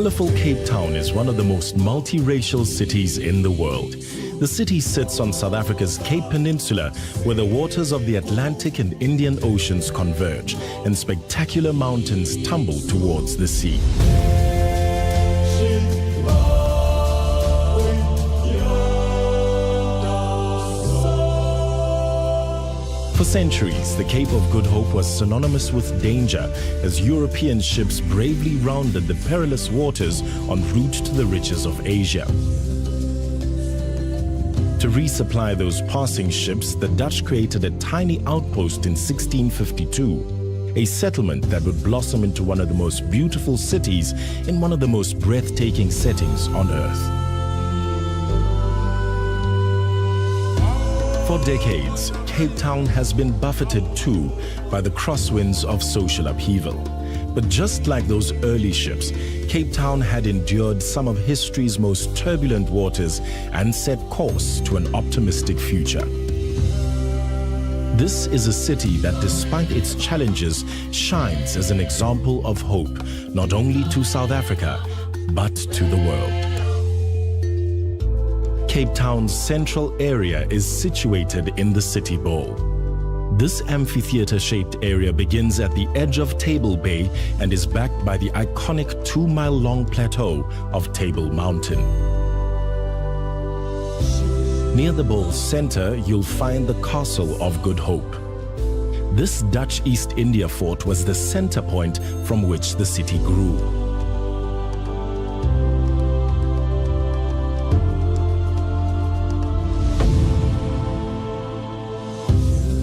colorful Cape Town is one of the most multiracial cities in the world. The city sits on South Africa's Cape Peninsula, where the waters of the Atlantic and Indian Oceans converge, and spectacular mountains tumble towards the sea. For centuries, the Cape of Good Hope was synonymous with danger as European ships bravely rounded the perilous waters en route to the riches of Asia. To resupply those passing ships, the Dutch created a tiny outpost in 1652, a settlement that would blossom into one of the most beautiful cities in one of the most breathtaking settings on Earth. For decades, Cape Town has been buffeted too by the crosswinds of social upheaval. But just like those early ships, Cape Town had endured some of history's most turbulent waters and set course to an optimistic future. This is a city that, despite its challenges, shines as an example of hope, not only to South Africa, but to the world. Cape Town's central area is situated in the City Bowl. This amphitheater-shaped area begins at the edge of Table Bay and is backed by the iconic 2-mile-long plateau of Table Mountain. Near the bowl's center, you'll find the Castle of Good Hope. This Dutch East India fort was the center point from which the city grew.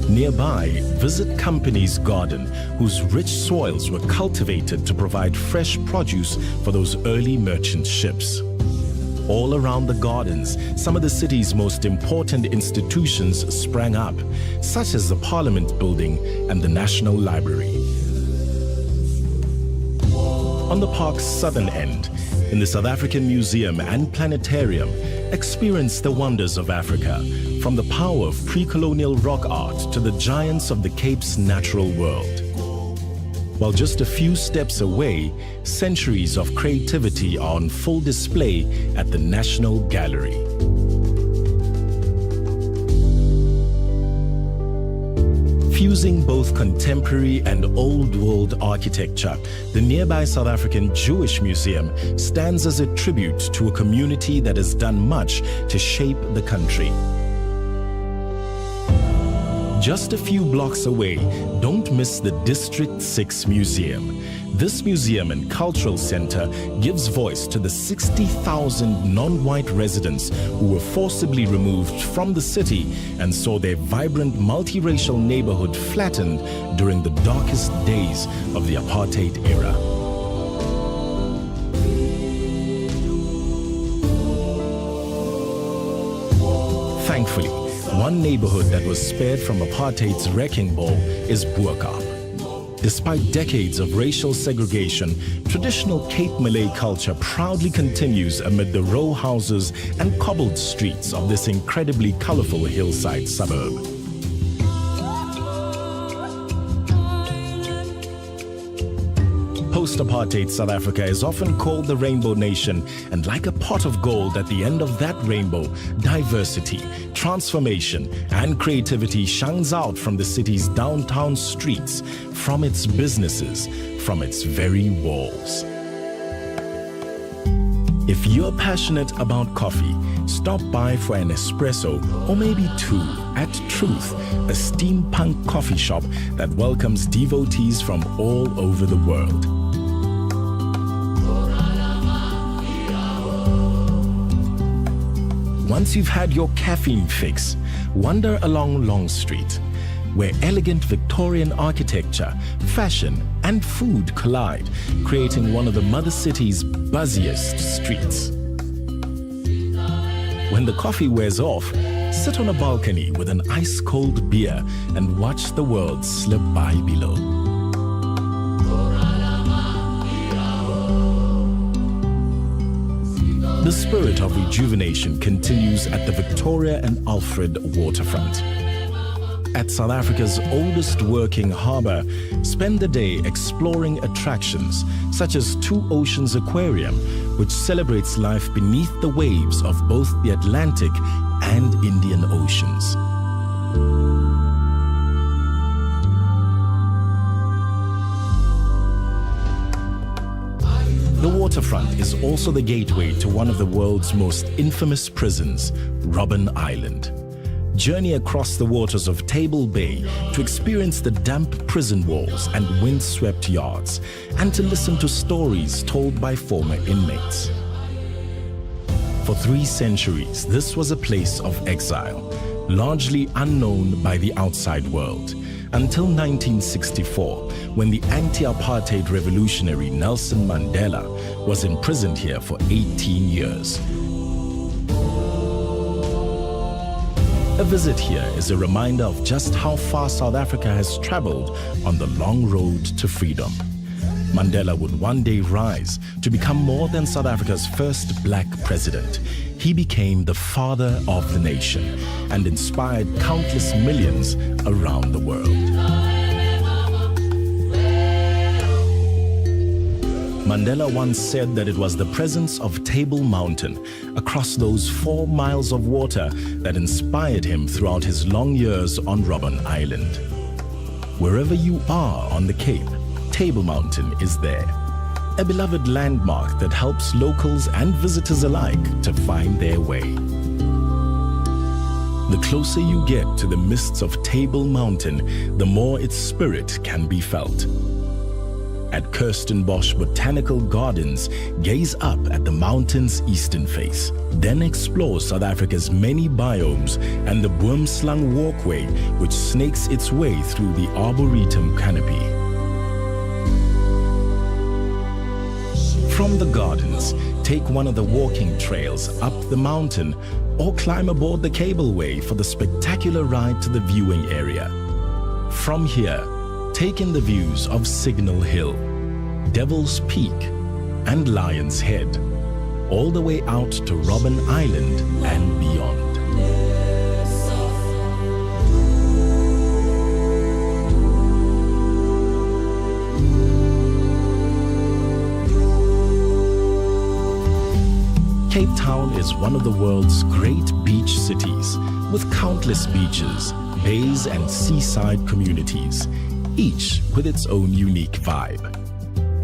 Nearby, visit Company's Garden, whose rich soils were cultivated to provide fresh produce for those early merchant ships. All around the gardens, some of the city's most important institutions sprang up, such as the Parliament Building and the National Library. On the park's southern end, in the South African Museum and Planetarium, experience the wonders of Africa, from the power of pre-colonial rock art to the giants of the Cape's natural world. While just a few steps away, centuries of creativity are on full display at the National Gallery. Fusing both contemporary and old-world architecture, the nearby South African Jewish Museum stands as a tribute to a community that has done much to shape the country. Just a few blocks away, don't miss the District 6 Museum. This museum and cultural center gives voice to the 60,000 non-white residents who were forcibly removed from the city and saw their vibrant multiracial neighborhood flattened during the darkest days of the apartheid era. Thankfully, one neighborhood that was spared from apartheid's wrecking ball is Boerkaap. Despite decades of racial segregation, traditional Cape Malay culture proudly continues amid the row houses and cobbled streets of this incredibly colorful hillside suburb. Post-apartheid South Africa is often called the Rainbow Nation, and like a pot of gold at the end of that rainbow, diversity, transformation, and creativity shines out from the city's downtown streets, from its businesses, from its very walls. If you're passionate about coffee, stop by for an espresso or maybe two at Truth, a steampunk coffee shop that welcomes devotees from all over the world. Once you've had your caffeine fix, wander along Long Street, where elegant Victorian architecture, fashion, and food collide, creating one of the mother city's buzziest streets. When the coffee wears off, sit on a balcony with an ice-cold beer and watch the world slip by below. The spirit of rejuvenation continues at the Victoria and Alfred waterfront. at South Africa's oldest working harbour, spend the day exploring attractions such as Two Oceans Aquarium, which celebrates life beneath the waves of both the Atlantic and Indian Oceans. The waterfront is also the gateway to one of the world's most infamous prisons, Robben Island. Journey across the waters of Table Bay to experience the damp prison walls and windswept yards, and to listen to stories told by former inmates. For 3 centuries, this was a place of exile, largely unknown by the outside world, until 1964, when the anti-apartheid revolutionary Nelson Mandela was imprisoned here for 18 years. A visit here is a reminder of just how far South Africa has traveled on the long road to freedom. Mandela would one day rise to become more than South Africa's first black president. He became the father of the nation and inspired countless millions around the world. Mandela once said that it was the presence of Table Mountain across those 4 miles of water that inspired him throughout his long years on Robben Island. Wherever you are on the Cape, Table Mountain is there, a beloved landmark that helps locals and visitors alike to find their way. The closer you get to the mists of Table Mountain, the more its spirit can be felt. At Kirstenbosch Botanical Gardens, gaze up at the mountain's eastern face. Then explore South Africa's many biomes and the Boomslang Walkway, which snakes its way through the Arboretum canopy. From the gardens, take one of the walking trails up the mountain or climb aboard the cableway for the spectacular ride to the viewing area. From here, take in the views of Signal Hill, Devil's Peak, and Lion's Head, all the way out to Robben Island and beyond. Cape Town is one of the world's great beach cities, with countless beaches, bays, and seaside communities, each with its own unique vibe.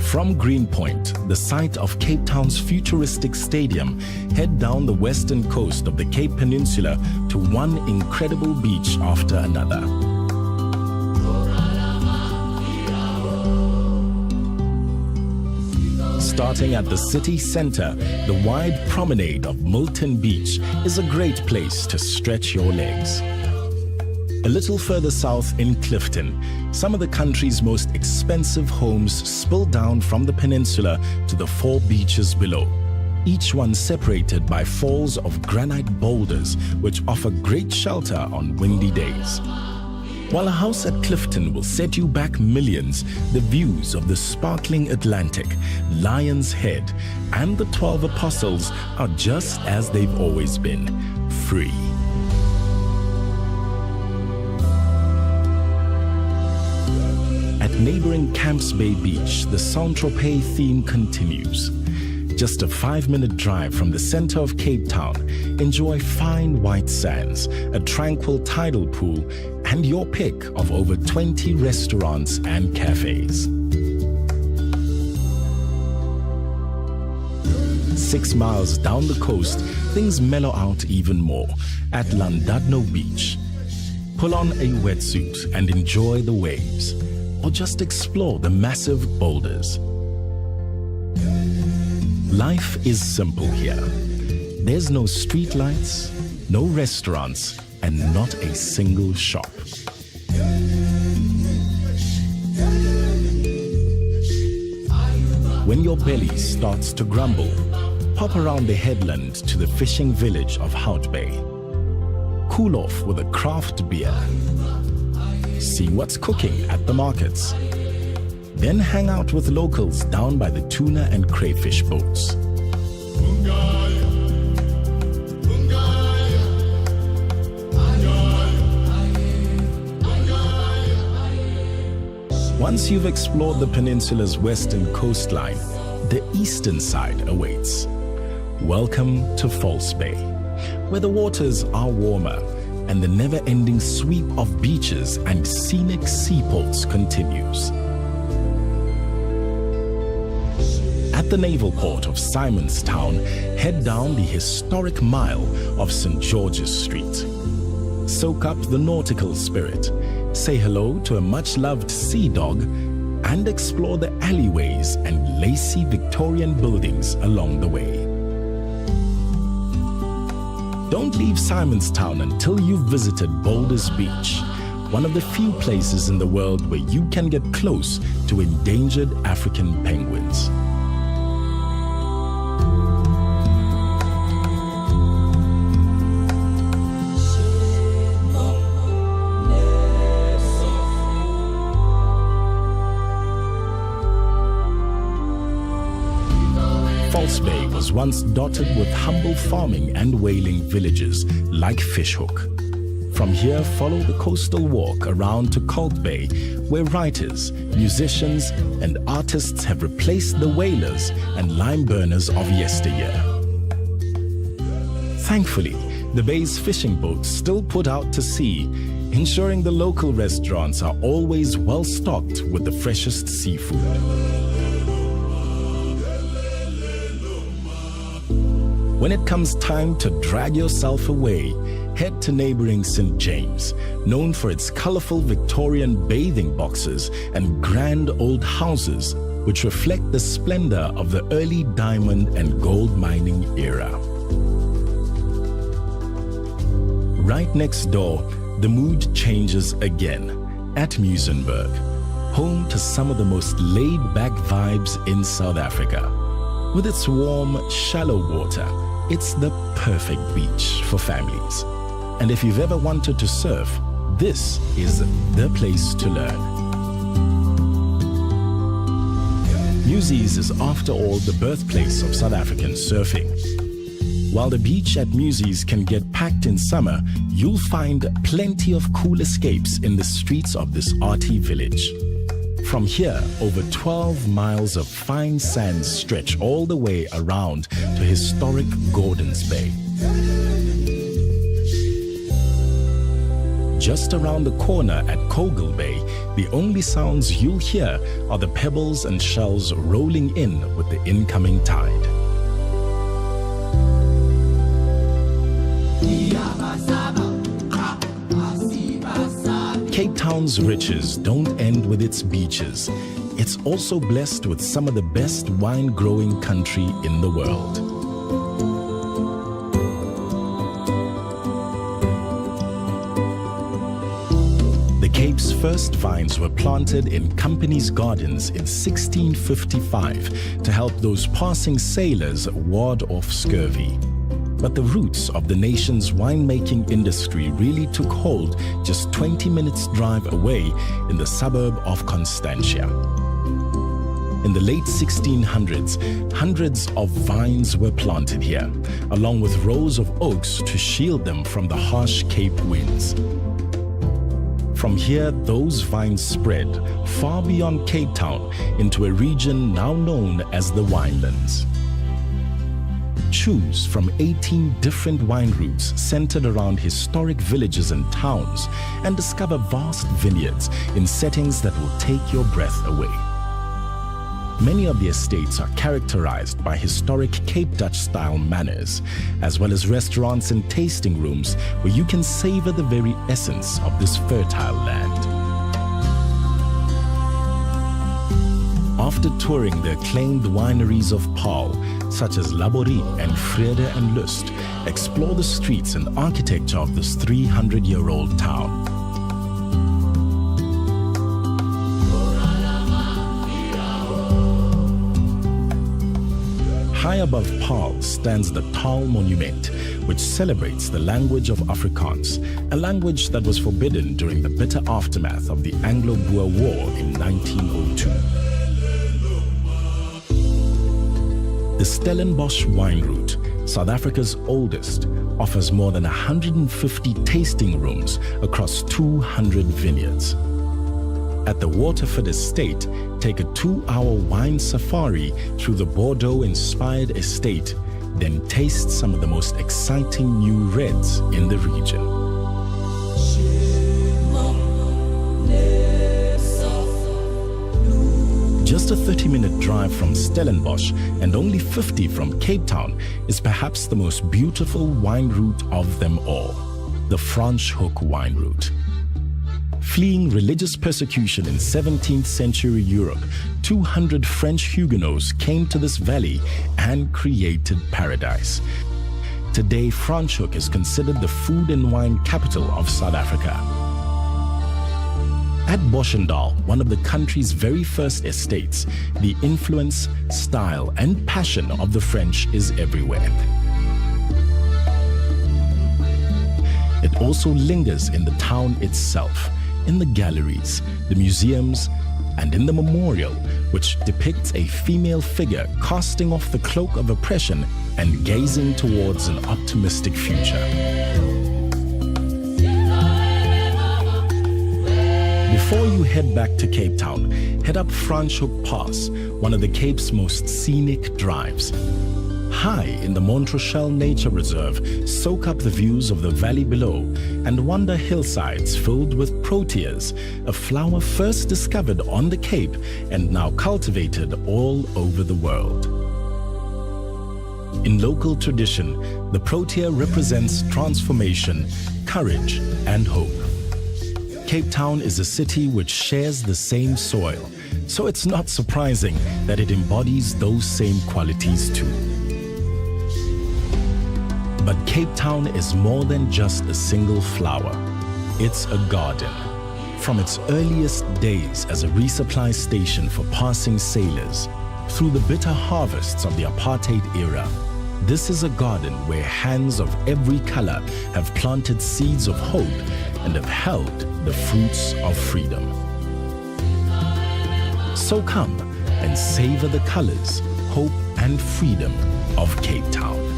From Greenpoint, the site of Cape Town's futuristic stadium, head down the western coast of the Cape Peninsula to one incredible beach after another. Starting at the city center, the wide promenade of Milton Beach is a great place to stretch your legs. A little further south in Clifton, some of the country's most expensive homes spill down from the peninsula to the 4 beaches below, each one separated by falls of granite boulders which offer great shelter on windy days. While a house at Clifton will set you back millions, the views of the sparkling Atlantic, Lion's Head, and the 12 Apostles are just as they've always been, free. At neighboring Camps Bay Beach, the Saint-Tropez theme continues. Just a 5-minute drive from the center of Cape Town, enjoy fine white sands, a tranquil tidal pool, and your pick of over 20 restaurants and cafes. 6 miles down the coast, things mellow out even more at Llandudno Beach. Pull on a wetsuit and enjoy the waves, or just explore the massive boulders. Life is simple here. There's no street lights, no restaurants, and not a single shop. When your belly starts to grumble, pop around the headland to the fishing village of Hout Bay. Cool off with a craft beer. See what's cooking at the markets. Then hang out with locals down by the tuna and crayfish boats. Once you've explored the peninsula's western coastline, the eastern side awaits. Welcome to False Bay, where the waters are warmer and the never-ending sweep of beaches and scenic seaports continues. At the naval port of Simonstown, head down the historic mile of St. George's Street. Soak up the nautical spirit, say hello to a much-loved sea dog, and explore the alleyways and lacy Victorian buildings along the way. Don't leave Simonstown until you've visited Boulders Beach, one of the few places in the world where you can get close to endangered African penguins. False Bay was once dotted with humble farming and whaling villages like Fishhook. From here, follow the coastal walk around to Colt Bay, where writers, musicians, and artists have replaced the whalers and lime burners of yesteryear. Thankfully, the bay's fishing boats still put out to sea, ensuring the local restaurants are always well stocked with the freshest seafood. When it comes time to drag yourself away, head to neighboring St. James, known for its colorful Victorian bathing boxes and grand old houses, which reflect the splendor of the early diamond and gold mining era. Right next door, the mood changes again at Muizenberg, home to some of the most laid-back vibes in South Africa. With its warm, shallow water, it's the perfect beach for families. And if you've ever wanted to surf, this is the place to learn. Muizen is, after all, the birthplace of South African surfing. While the beach at Muizen can get packed in summer, you'll find plenty of cool escapes in the streets of this arty village. From here, over 12 miles of fine sands stretch all the way around to historic Gordons Bay. Just around the corner at Kogel Bay, the only sounds you'll hear are the pebbles and shells rolling in with the incoming tide. Cape Town's riches don't end with its beaches. It's also blessed with some of the best wine-growing country in the world. The Cape's first vines were planted in company's gardens in 1655 to help those passing sailors ward off scurvy. But the roots of the nation's winemaking industry really took hold just 20 minutes drive away in the suburb of Constantia. In the late 1600s, hundreds of vines were planted here, along with rows of oaks to shield them from the harsh Cape winds. From here, those vines spread far beyond Cape Town into a region now known as the Winelands. Choose from 18 different wine routes centered around historic villages and towns, and discover vast vineyards in settings that will take your breath away. Many of the estates are characterized by historic Cape Dutch-style manners, as well as restaurants and tasting rooms where you can savor the very essence of this fertile land. After touring the acclaimed wineries of Paarl, such as Laborie and Vrede and Lust, explore the streets and architecture of this 300-year-old town. High above Paarl stands the Taal Monument, which celebrates the language of Afrikaans, a language that was forbidden during the bitter aftermath of the Anglo-Boer War in 1902. The Stellenbosch wine route, South Africa's oldest, offers more than 150 tasting rooms across 200 vineyards. At the Waterford Estate, take a 2-hour wine safari through the Bordeaux-inspired estate, then taste some of the most exciting new reds in the region. Just a 30-minute drive from Stellenbosch and only 50 from Cape Town is perhaps the most beautiful wine route of them all, the Franschhoek wine route. Fleeing religious persecution in 17th century Europe, 200 French Huguenots came to this valley and created paradise. Today, Franschhoek is considered the food and wine capital of South Africa. At Boschendal, one of the country's very first estates, the influence, style, and passion of the French is everywhere. It also lingers in the town itself, in the galleries, the museums, and in the memorial, which depicts a female figure casting off the cloak of oppression and gazing towards an optimistic future. Before you head back to Cape Town, head up Franschhoek Pass, one of the Cape's most scenic drives. High in the Montreuil Nature Reserve, soak up the views of the valley below and wander hillsides filled with proteas, a flower first discovered on the Cape and now cultivated all over the world. In local tradition, the protea represents transformation, courage, and hope. Cape Town is a city which shares the same soil, so it's not surprising that it embodies those same qualities too. But Cape Town is more than just a single flower. It's a garden. From its earliest days as a resupply station for passing sailors, through the bitter harvests of the apartheid era, this is a garden where hands of every color have planted seeds of hope and have held the fruits of freedom. So come and savor the colors, hope, and freedom of Cape Town.